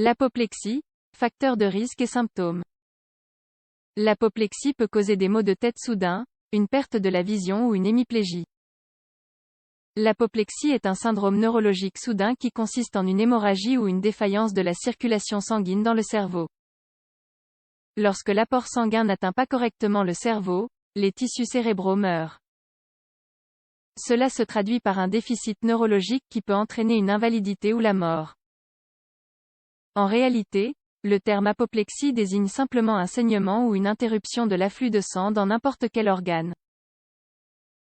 L'apoplexie, facteur de risque et symptômes. L'apoplexie peut causer des maux de tête soudains, une perte de la vision ou une hémiplégie. L'apoplexie est un syndrome neurologique soudain qui consiste en une hémorragie ou une défaillance de la circulation sanguine dans le cerveau. Lorsque l'apport sanguin n'atteint pas correctement le cerveau, les tissus cérébraux meurent. Cela se traduit par un déficit neurologique qui peut entraîner une invalidité ou la mort. En réalité, le terme apoplexie désigne simplement un saignement ou une interruption de l'afflux de sang dans n'importe quel organe.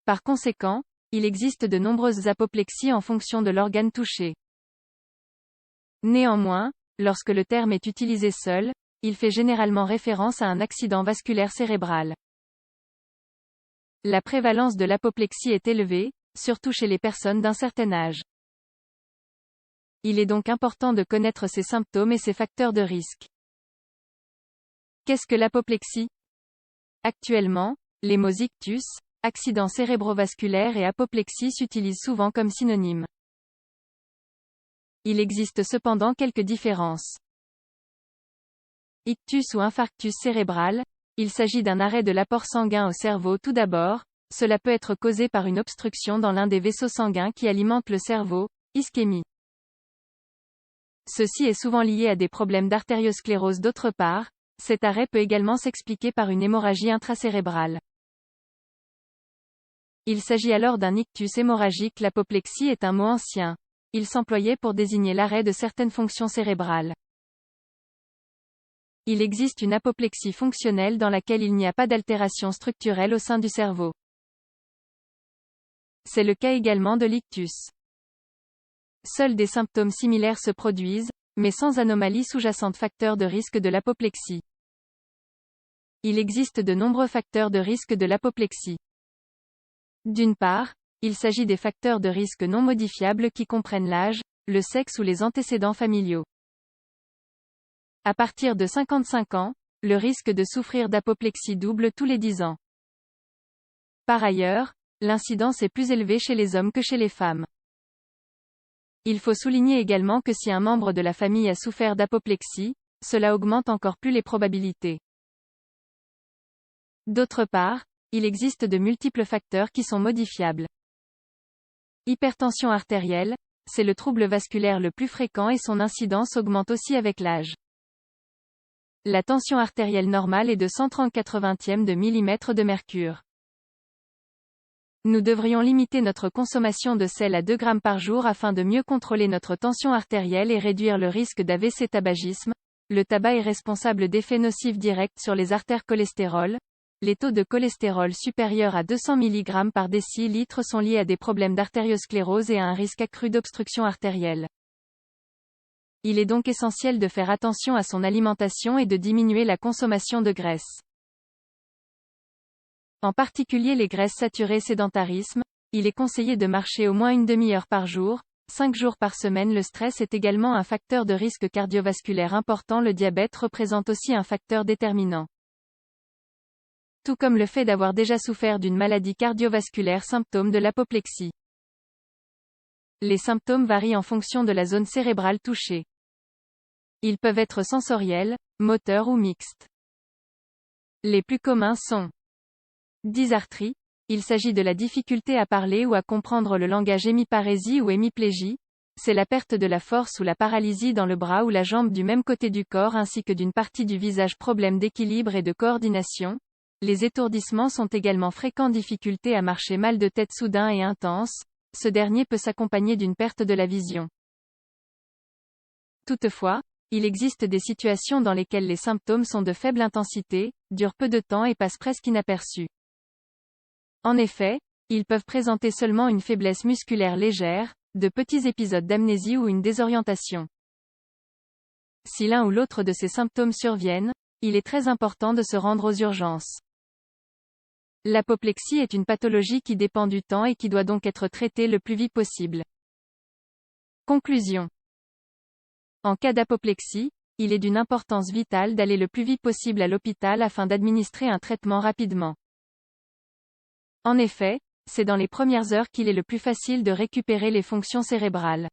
Par conséquent, il existe de nombreuses apoplexies en fonction de l'organe touché. Néanmoins, lorsque le terme est utilisé seul, il fait généralement référence à un accident vasculaire cérébral. La prévalence de l'apoplexie est élevée, surtout chez les personnes d'un certain âge. Il est donc important de connaître ses symptômes et ses facteurs de risque. Qu'est-ce que l'apoplexie? Actuellement, les mots ictus, accident cérébrovasculaire et apoplexie s'utilisent souvent comme synonymes. Il existe cependant quelques différences. Ictus ou infarctus cérébral, il s'agit d'un arrêt de l'apport sanguin au cerveau tout d'abord, cela peut être causé par une obstruction dans l'un des vaisseaux sanguins qui alimentent le cerveau, ischémie. Ceci est souvent lié à des problèmes d'artériosclérose d'autre part, cet arrêt peut également s'expliquer par une hémorragie intracérébrale. Il s'agit alors d'un ictus hémorragique. L'apoplexie est un mot ancien. Il s'employait pour désigner l'arrêt de certaines fonctions cérébrales. Il existe une apoplexie fonctionnelle dans laquelle il n'y a pas d'altération structurelle au sein du cerveau. C'est le cas également de l'ictus. Seuls des symptômes similaires se produisent, mais sans anomalie sous-jacente facteur de risque de l'apoplexie. Il existe de nombreux facteurs de risque de l'apoplexie. D'une part, il s'agit des facteurs de risque non modifiables qui comprennent l'âge, le sexe ou les antécédents familiaux. À partir de 55 ans, le risque de souffrir d'apoplexie double tous les 10 ans. Par ailleurs, l'incidence est plus élevée chez les hommes que chez les femmes. Il faut souligner également que si un membre de la famille a souffert d'apoplexie, cela augmente encore plus les probabilités. D'autre part, il existe de multiples facteurs qui sont modifiables. Hypertension artérielle, c'est le trouble vasculaire le plus fréquent et son incidence augmente aussi avec l'âge. La tension artérielle normale est de 130/80 de millimètre de mercure. Nous devrions limiter notre consommation de sel à 2 grammes par jour afin de mieux contrôler notre tension artérielle et réduire le risque d'AVC. Tabagisme. Le tabac est responsable d'effets nocifs directs sur les artères. Cholestérol. Les taux de cholestérol supérieurs à 200 mg par décilitre sont liés à des problèmes d'artériosclérose et à un risque accru d'obstruction artérielle. Il est donc essentiel de faire attention à son alimentation et de diminuer la consommation de graisse. En particulier les graisses saturées. Sédentarisme, il est conseillé de marcher au moins une demi-heure par jour, 5 jours par semaine. Le stress est également un facteur de risque cardiovasculaire important. Le diabète représente aussi un facteur déterminant. Tout comme le fait d'avoir déjà souffert d'une maladie cardiovasculaire. Symptômes de l'apoplexie. Les symptômes varient en fonction de la zone cérébrale touchée. Ils peuvent être sensoriels, moteurs ou mixtes. Les plus communs sont dysarthrie, il s'agit de la difficulté à parler ou à comprendre le langage. Hémiparésie ou hémiplégie, c'est la perte de la force ou la paralysie dans le bras ou la jambe du même côté du corps ainsi que d'une partie du visage. Problème d'équilibre et de coordination. Les étourdissements sont également fréquents. Difficulté à marcher. Mal de tête soudain et intense, ce dernier peut s'accompagner d'une perte de la vision. Toutefois, il existe des situations dans lesquelles les symptômes sont de faible intensité, durent peu de temps et passent presque inaperçus. En effet, ils peuvent présenter seulement une faiblesse musculaire légère, de petits épisodes d'amnésie ou une désorientation. Si l'un ou l'autre de ces symptômes surviennent, il est très important de se rendre aux urgences. L'apoplexie est une pathologie qui dépend du temps et qui doit donc être traitée le plus vite possible. Conclusion. En cas d'apoplexie, il est d'une importance vitale d'aller le plus vite possible à l'hôpital afin d'administrer un traitement rapidement. En effet, c'est dans les premières heures qu'il est le plus facile de récupérer les fonctions cérébrales.